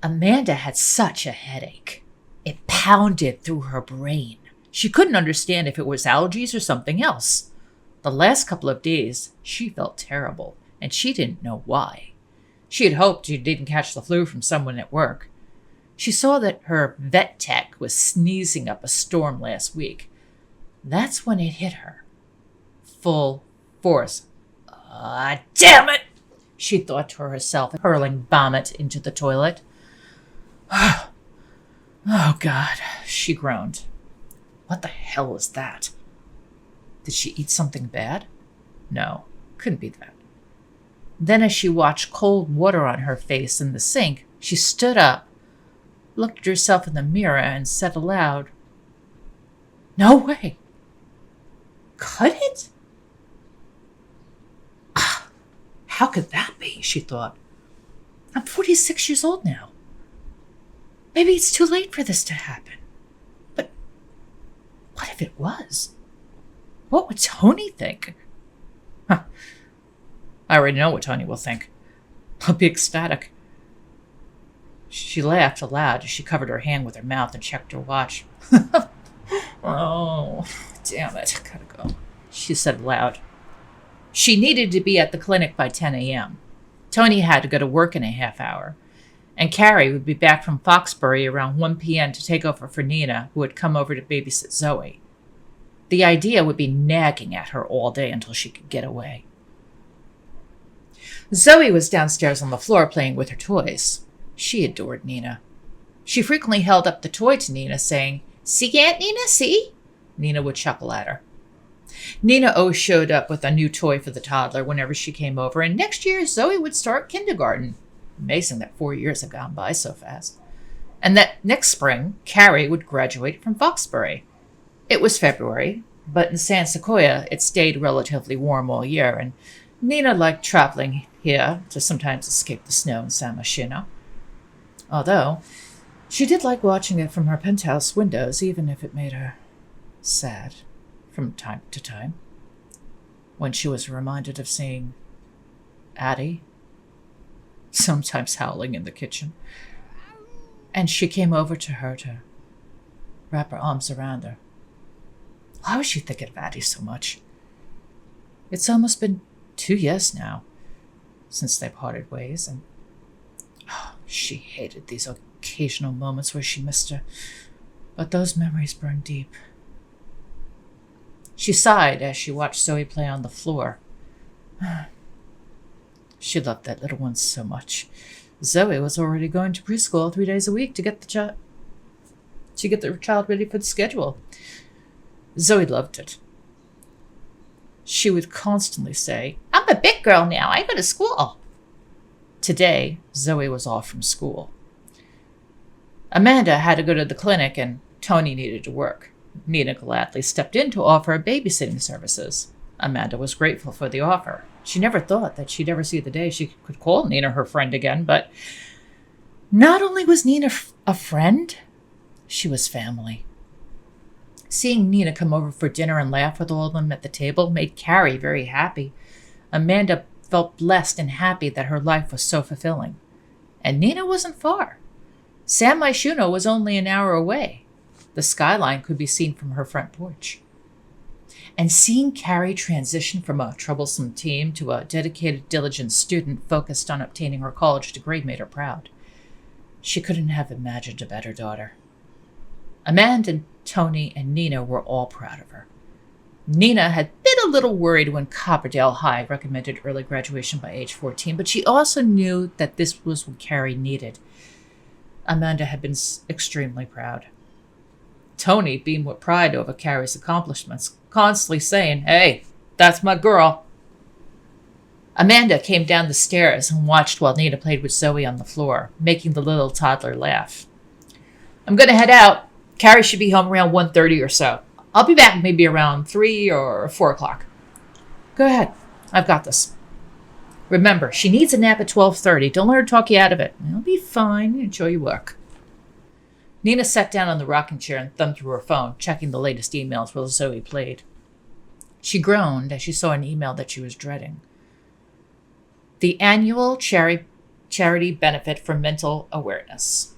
Amanda had such a headache. It pounded through her brain. She couldn't understand if it was allergies or something else. The last couple of days, she felt terrible, and she didn't know why. She had hoped she didn't catch the flu from someone at work. She saw that her vet tech was sneezing up a storm last week. That's when it hit her. Full force. Ah, damn it! She thought to herself, hurling vomit into the toilet. Oh, God, she groaned. What the hell was that? Did she eat something bad? No, couldn't be that. Then as she watched cold water on her face in the sink, she stood up, looked at herself in the mirror, and said aloud, "No way. Could it? How could that be?" she thought. I'm 46 years old now. Maybe it's too late for this to happen. But what if it was? What would Tony think? I already know what Tony will think. I'll be ecstatic. She laughed aloud as she covered her hand with her mouth and checked her watch. Oh, damn it. Gotta go, she said aloud. She needed to be at the clinic by 10 a.m. Tony had to go to work in a half hour, and Carrie would be back from Foxbury around 1 p.m. to take over for Nina, who had come over to babysit Zoe. The idea would be nagging at her all day until she could get away. Zoe was downstairs on the floor playing with her toys. She adored Nina. She frequently held up the toy to Nina, saying, "See, Aunt Nina, see?" Nina would chuckle at her. Nina always showed up with a new toy for the toddler whenever she came over, and next year Zoe would start kindergarten. Amazing that 4 years have gone by so fast. And that next spring, Carrie would graduate from Foxbury. It was February, but in San Sequoia it stayed relatively warm all year, and Nina liked traveling here to sometimes escape the snow in San Machino. Although, she did like watching it from her penthouse windows, even if it made her sad from time to time, when she was reminded of seeing Addie sometimes howling in the kitchen, and she came over to her to wrap her arms around her. Why was she thinking of Addie so much? It's almost been 2 years now since they parted ways, and she hated these occasional moments where she missed her, but those memories burned deep. She sighed as she watched Zoe play on the floor. She loved that little one so much. Zoe was already going to preschool 3 days a week to get the child ready for the schedule. Zoe loved it. She would constantly say, "I'm a big girl now. I go to school." Today, Zoe was off from school. Amanda had to go to the clinic, and Tony needed to work. Nina gladly stepped in to offer babysitting services. Amanda was grateful for the offer. She never thought that she'd ever see the day she could call Nina her friend again, but not only was Nina a friend, she was family. Seeing Nina come over for dinner and laugh with all of them at the table made Carrie very happy. Amanda felt blessed and happy that her life was so fulfilling. And Nina wasn't far. San Myshuno was only an hour away. The skyline could be seen from her front porch. And seeing Carrie transition from a troublesome teen to a dedicated, diligent student focused on obtaining her college degree made her proud. She couldn't have imagined a better daughter. Amanda, Tony, and Nina were all proud of her. Nina had been a little worried when Copperdale High recommended early graduation by age 14, but she also knew that this was what Carrie needed. Amanda had been extremely proud. Tony beamed with pride over Carrie's accomplishments, constantly saying, "Hey, that's my girl." Amanda came down the stairs and watched while Nina played with Zoe on the floor, making the little toddler laugh. "I'm going to head out. Carrie should be home around 1:30 or so. I'll be back maybe around 3 or 4 o'clock. Go ahead. I've got this. Remember, she needs a nap at 12:30. Don't let her talk you out of it. It'll be fine. Enjoy your work." Nina sat down on the rocking chair and thumbed through her phone, checking the latest emails while Zoe played. She groaned as she saw an email that she was dreading. The annual charity Charity benefit for mental awareness.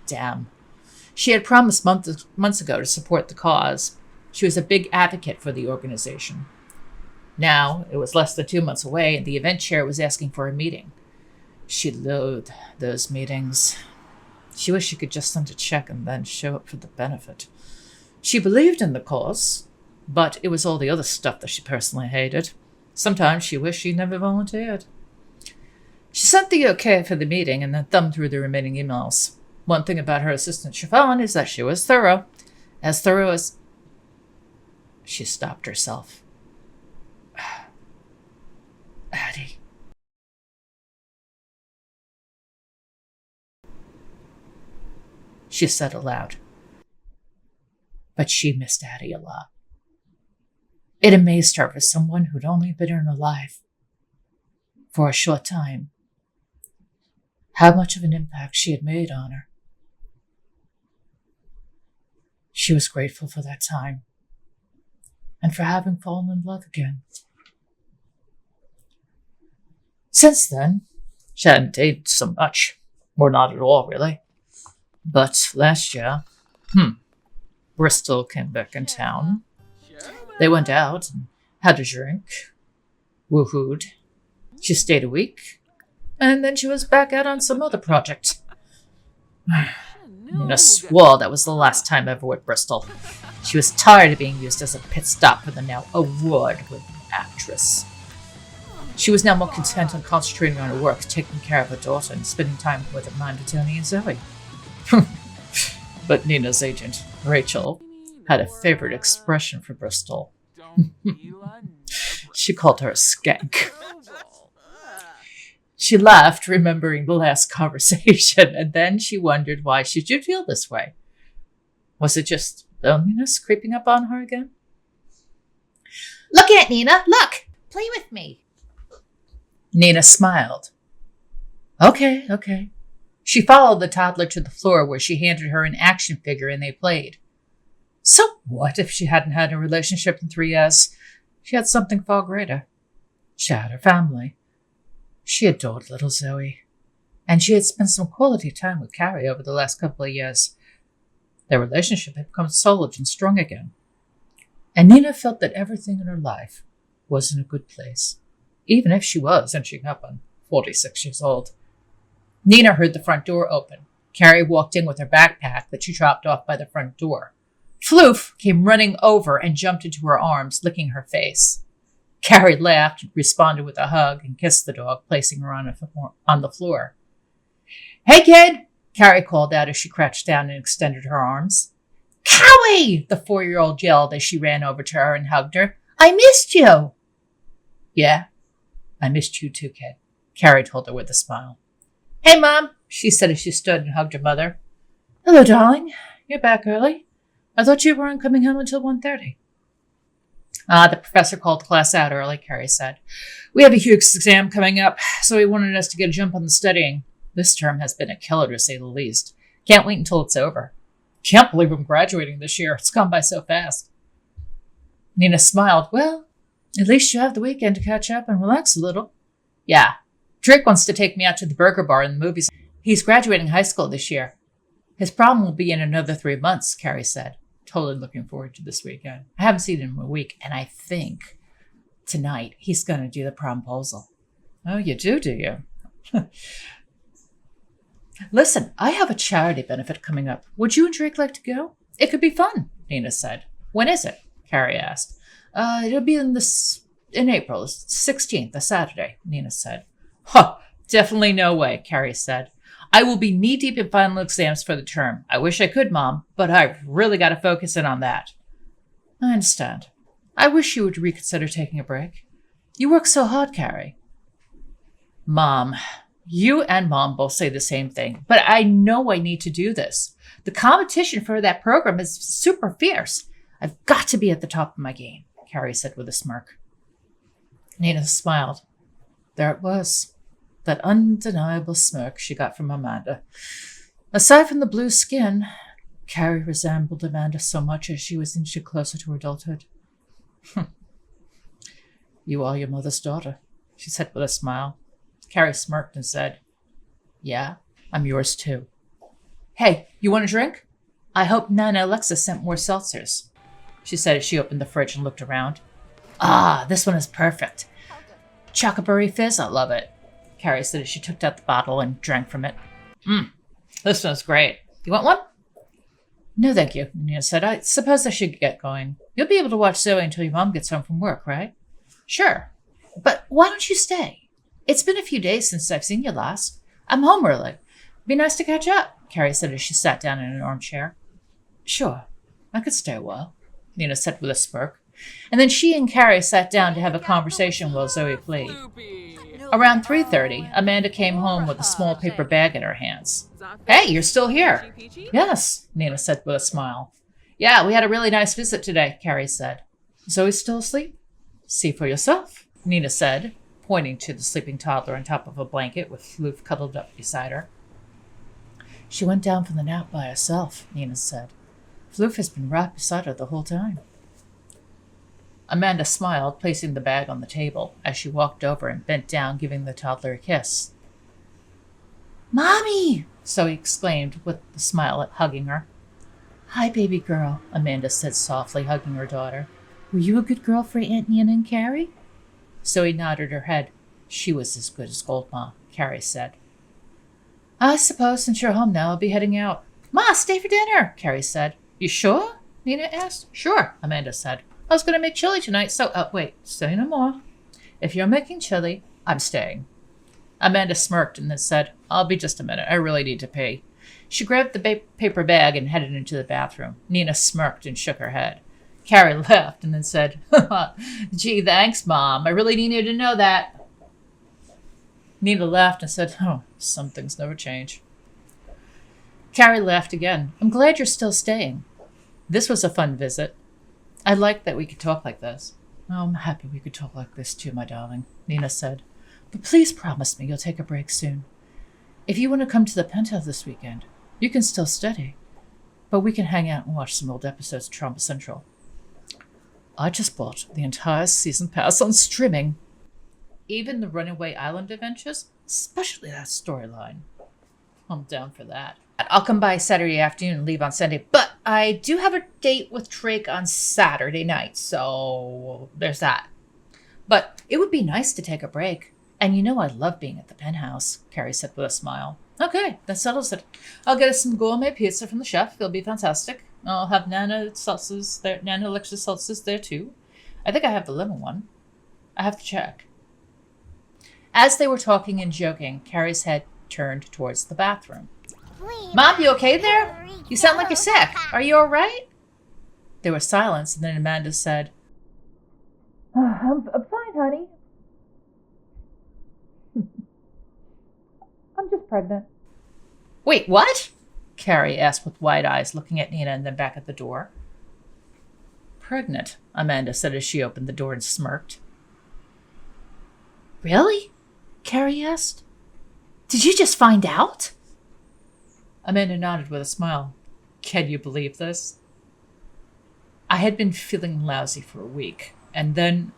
Damn. She had promised months ago to support the cause. She was a big advocate for the organization. Now, it was less than 2 months away, and the event chair was asking for a meeting. She loathed those meetings. She wished she could just send a check and then show up for the benefit. She believed in the cause, but it was all the other stuff that she personally hated. Sometimes she wished she never volunteered. She sent the okay for the meeting and then thumbed through the remaining emails. One thing about her assistant, Siobhan, is that she was thorough. As thorough as... She stopped herself. Addie. She said aloud. But she missed Addie a lot. It amazed her for someone who'd only been in her life for a short time, how much of an impact she had made on her. She was grateful for that time and for having fallen in love again. Since then, she hadn't dated so much, or not at all, really. But last year, Bristol came back in town. They went out and had a drink, woohooed. She stayed a week, and then she was back out on some other project. Nina swore that was the last time ever with Bristol. She was tired of being used as a pit stop for the now award-winning actress. She was now more content on concentrating on her work, taking care of her daughter, and spending time with Amanda, Tony, and Zoe. But Nina's agent, Rachel, had a favorite expression for Bristol. She called her a skank. She laughed, remembering the last conversation, and then she wondered why she should feel this way. Was it just loneliness creeping up on her again? Look at it, Nina! Look! Play with me! Nina smiled. Okay. She followed the toddler to the floor where she handed her an action figure and they played. So what if she hadn't had a relationship in 3 years? She had something far greater. She had her family. She adored little Zoe. And she had spent some quality time with Carrie over the last couple of years. Their relationship had become solid and strong again. And Nina felt that everything in her life was in a good place, even if she was inching up on 46 years old. Nina heard the front door open. Carrie walked in with her backpack that she dropped off by the front door. Floof came running over and jumped into her arms, licking her face. Carrie laughed, responded with a hug, and kissed the dog, placing her on the floor. Hey, kid! Carrie called out as she crouched down and extended her arms. Cowie! The 4-year-old yelled as she ran over to her and hugged her. I missed you! Yeah, I missed you too, kid, Carrie told her with a smile. Hey, Mom, she said as she stood and hugged her mother. Hello, darling. You're back early. I thought you weren't coming home until 1:30. The professor called class out early, Carrie said. We have a huge exam coming up, so he wanted us to get a jump on the studying. This term has been a killer, to say the least. Can't wait until it's over. Can't believe I'm graduating this year. It's gone by so fast. Nina smiled. Well, at least you have the weekend to catch up and relax a little. Yeah. Drake wants to take me out to the burger bar and the movies. He's graduating high school this year. His prom will be in another 3 months, Carrie said. Totally looking forward to this weekend. I haven't seen him in a week, and I think tonight he's going to do the promposal. Oh, you do you? Listen, I have a charity benefit coming up. Would you and Drake like to go? It could be fun, Nina said. When is it? Carrie asked. It'll be in April, 16th, a Saturday, Nina said. Huh, definitely no way, Carrie said. I will be knee-deep in final exams for the term. I wish I could, Mom, but I've really got to focus in on that. I understand. I wish you would reconsider taking a break. You work so hard, Carrie. Mom, you and Mom both say the same thing, but I know I need to do this. The competition for that program is super fierce. I've got to be at the top of my game, Carrie said with a smirk. Nina smiled. There it was. That undeniable smirk she got from Amanda. Aside from the blue skin, Carrie resembled Amanda so much as she was inching closer to adulthood. You are your mother's daughter, she said with a smile. Carrie smirked and said, "Yeah, I'm yours too." "Hey, you want a drink? I hope Nana Alexa sent more seltzers," she said as she opened the fridge and looked around. "Ah, this one is perfect. Chocoberry fizz, I love it," Carrie said as she took out the bottle and drank from it. This one's great. You want one?" "No, thank you," Nina said. "I suppose I should get going. You'll be able to watch Zoe until your mom gets home from work, right?" "Sure. But why don't you stay? It's been a few days since I've seen you last. I'm home early. Be nice to catch up," Carrie said as she sat down in an armchair. "Sure. I could stay a while," Nina said with a smirk. And then she and Carrie sat down to have a conversation while Zoe played. Around 3:30, Amanda came home with a small paper bag in her hands. "Hey, you're still here." "Yes," Nina said with a smile. "Yeah, we had a really nice visit today," Carrie said. "Zoe's still asleep?" "See for yourself," Nina said, pointing to the sleeping toddler on top of a blanket with Floof cuddled up beside her. "She went down for the nap by herself," Nina said. "Floof has been right beside her the whole time." Amanda smiled, placing the bag on the table as she walked over and bent down, giving the toddler a kiss. "Mommy!" Zoe exclaimed with a smile, hugging her. "Hi, baby girl," Amanda said softly, hugging her daughter. "Were you a good girl for Aunt Nina and Carrie?" Zoe nodded her head. "She was as good as gold, Ma," Carrie said. "I suppose since you're home now, I'll be heading out." "Ma, stay for dinner," Carrie said. "You sure?" Nina asked. "Sure," Amanda said. "I was going to make chili tonight, so..." "Wait, say no more. If you're making chili, I'm staying." Amanda smirked and then said, "I'll be just a minute. I really need to pee." She grabbed the paper bag and headed into the bathroom. Nina smirked and shook her head. Carrie laughed and then said, "Gee, thanks, Mom. I really needed to know that." Nina laughed and said, "Oh, some things never change." Carrie laughed again. "I'm glad you're still staying. This was a fun visit. I like that we could talk like this." "Oh, I'm happy we could talk like this too, my darling," Nina said. "But please promise me you'll take a break soon. If you want to come to the penthouse this weekend, you can still study. But we can hang out and watch some old episodes of Trauma Central. I just bought the entire season pass on streaming. Even the Runaway Island adventures, especially that storyline. I'm down for that. I'll come by Saturday afternoon and leave on Sunday, but I do have a date with Drake on Saturday night, so there's that. But it would be nice to take a break. And you know I love being at the penthouse," Carrie said with a smile. "Okay, that settles it. I'll get us some gourmet pizza from the chef. It'll be fantastic. I'll have Nana Alexa's salsas there too. I think I have the lemon one. I have to check." As they were talking and joking, Carrie's head turned towards the bathroom. "Mom, you okay there? You sound like you're sick. Are you all right?" There was silence, and then Amanda said, I'm fine, honey. I'm just pregnant." "Wait, what?" Carrie asked with wide eyes, looking at Nina and then back at the door. "Pregnant," Amanda said as she opened the door and smirked. "Really?" Carrie asked. "Did you just find out?" Amanda nodded with a smile. "Can you believe this? I had been feeling lousy for a week, and then..."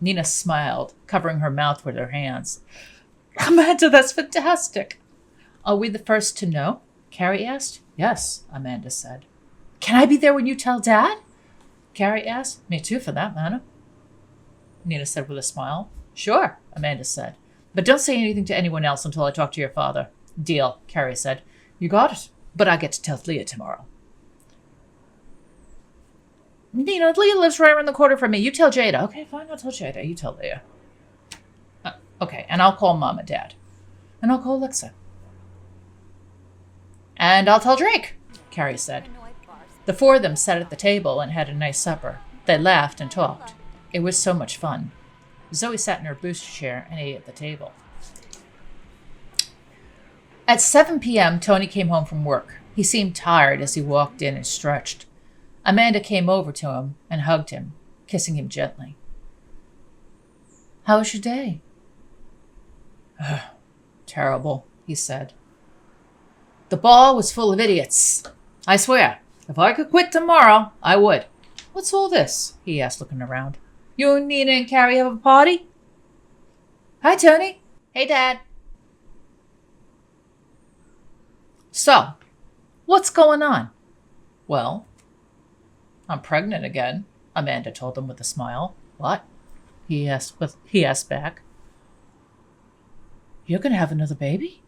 Nina smiled, covering her mouth with her hands. "Amanda, that's fantastic." "Are we the first to know?" Carrie asked. "Yes," Amanda said. "Can I be there when you tell Dad?" Carrie asked. "Me too, for that matter," Nina said with a smile. "Sure," Amanda said. "But don't say anything to anyone else until I talk to your father." "Deal," Carrie said. "You got it. But I get to tell Leah tomorrow." "Nina, Leah lives right around the corner from me. You tell Jada." "Okay, fine, I'll tell Jada. You tell Leah." "Okay, and I'll call Mom and Dad. And I'll call Alexa. And I'll tell Drake," Carrie said. The four of them sat at the table and had a nice supper. They laughed and talked. It was so much fun. Zoe sat in her booster chair and ate at the table. At 7 p.m., Tony came home from work. He seemed tired as he walked in and stretched. Amanda came over to him and hugged him, kissing him gently. "How was your day?" "Terrible," he said. "The ball was full of idiots. I swear, if I could quit tomorrow, I would." "What's all this?" he asked, looking around. "You and Nina and Carrie have a party?" "Hi, Tony." Hey, Dad. So, what's going on? Well, I'm pregnant again, Amanda told him with a smile. What? He asked back. You're going to have another baby?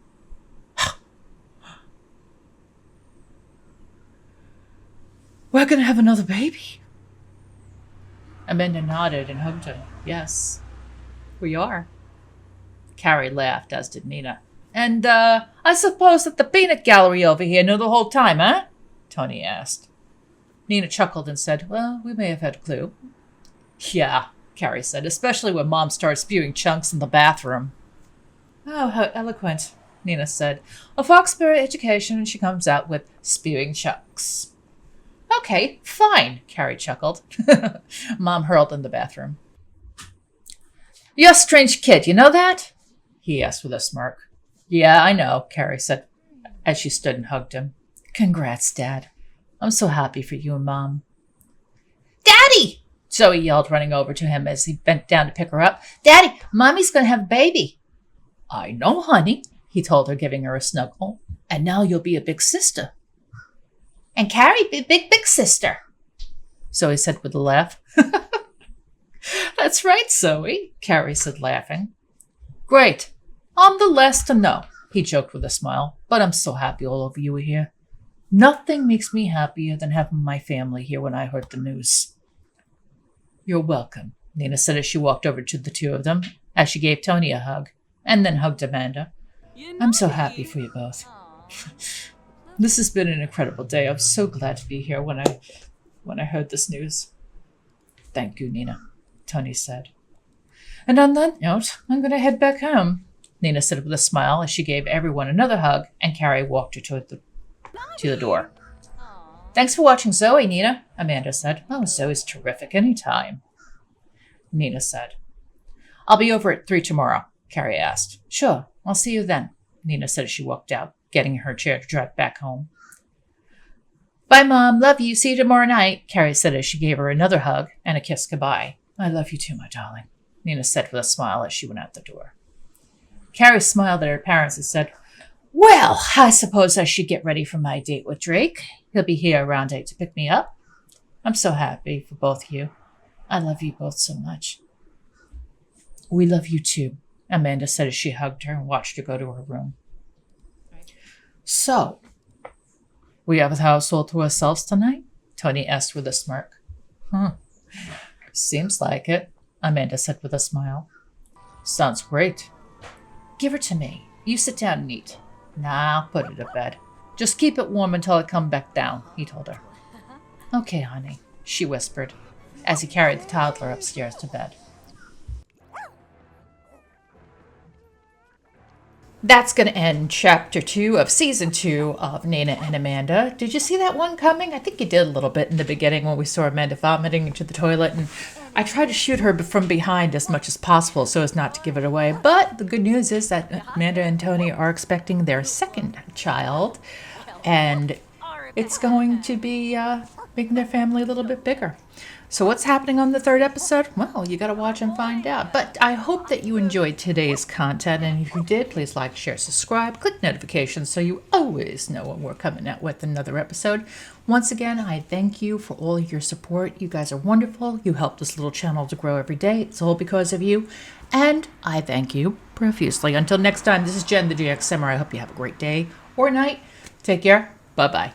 We're going to have another baby? Amanda nodded and hugged him. Yes, we are. Carrie laughed, as did Nina. And, I suppose that the peanut gallery over here knew the whole time, huh? Tony asked. Nina chuckled and said, well, we may have had a clue. Yeah, Carrie said, especially when Mom started spewing chunks in the bathroom. Oh, how eloquent, Nina said. A Foxbury education, and she comes out with spewing chunks. Okay, fine, Carrie chuckled. Mom hurled in the bathroom. You're a strange kid, you know that? He asked with a smirk. Yeah, I know, Carrie said as she stood and hugged him. Congrats, Dad. I'm so happy for you and Mom. Daddy! Zoe yelled, running over to him as he bent down to pick her up. Daddy, Mommy's going to have a baby. I know, honey, he told her, giving her a snuggle. And now you'll be a big sister. And Carrie, big sister, Zoe said with a laugh. That's right, Zoe, Carrie said, laughing. Great. I'm the last to know, he joked with a smile. But I'm so happy all of you are here. Nothing makes me happier than having my family here when I heard the news. You're welcome, Nina said as she walked over to the two of them, as she gave Tony a hug, and then hugged Amanda. I'm so happy for you both. This has been an incredible day. I'm so glad to be here when I heard this news. Thank you, Nina, Tony said. And on that note, I'm going to head back home, Nina said with a smile as she gave everyone another hug, and Carrie walked her to the door. Thanks for watching Zoe, Nina, Amanda said. Oh, Zoe's terrific anytime, Nina said. I'll be over at 3 tomorrow, Carrie asked. Sure, I'll see you then, Nina said as she walked out, getting her chair to drive back home. Bye, Mom. Love you. See you tomorrow night, Carrie said as she gave her another hug and a kiss goodbye. I love you too, my darling, Nina said with a smile as she went out the door. Carrie smiled at her parents and said, Well, I suppose I should get ready for my date with Drake. He'll be here around 8 to pick me up. I'm so happy for both of you. I love you both so much. We love you too, Amanda said as she hugged her and watched her go to her room. So, we have a household to ourselves tonight? Tony asked with a smirk. Seems like it, Amanda said with a smile. Sounds great. Give her to me. You sit down and eat. Nah, I'll put it to bed. Just keep it warm until I come back down, he told her. Okay, honey, she whispered, as he carried the toddler upstairs to bed. That's going to end Chapter 2 of Season 2 of Nina and Amanda. Did you see that one coming? I think you did a little bit in the beginning when we saw Amanda vomiting into the toilet, and I tried to shoot her from behind as much as possible so as not to give it away. But the good news is that Amanda and Tony are expecting their second child, and it's going to be making their family a little bit bigger. So what's happening on the third episode? Well, you got to watch and find out. But I hope that you enjoyed today's content. And if you did, please like, share, subscribe, click notifications so you always know when we're coming out with another episode. Once again, I thank you for all of your support. You guys are wonderful. You help this little channel to grow every day. It's all because of you. And I thank you profusely. Until next time, this is Jen, the GXSimmer. I hope you have a great day or night. Take care. Bye-bye.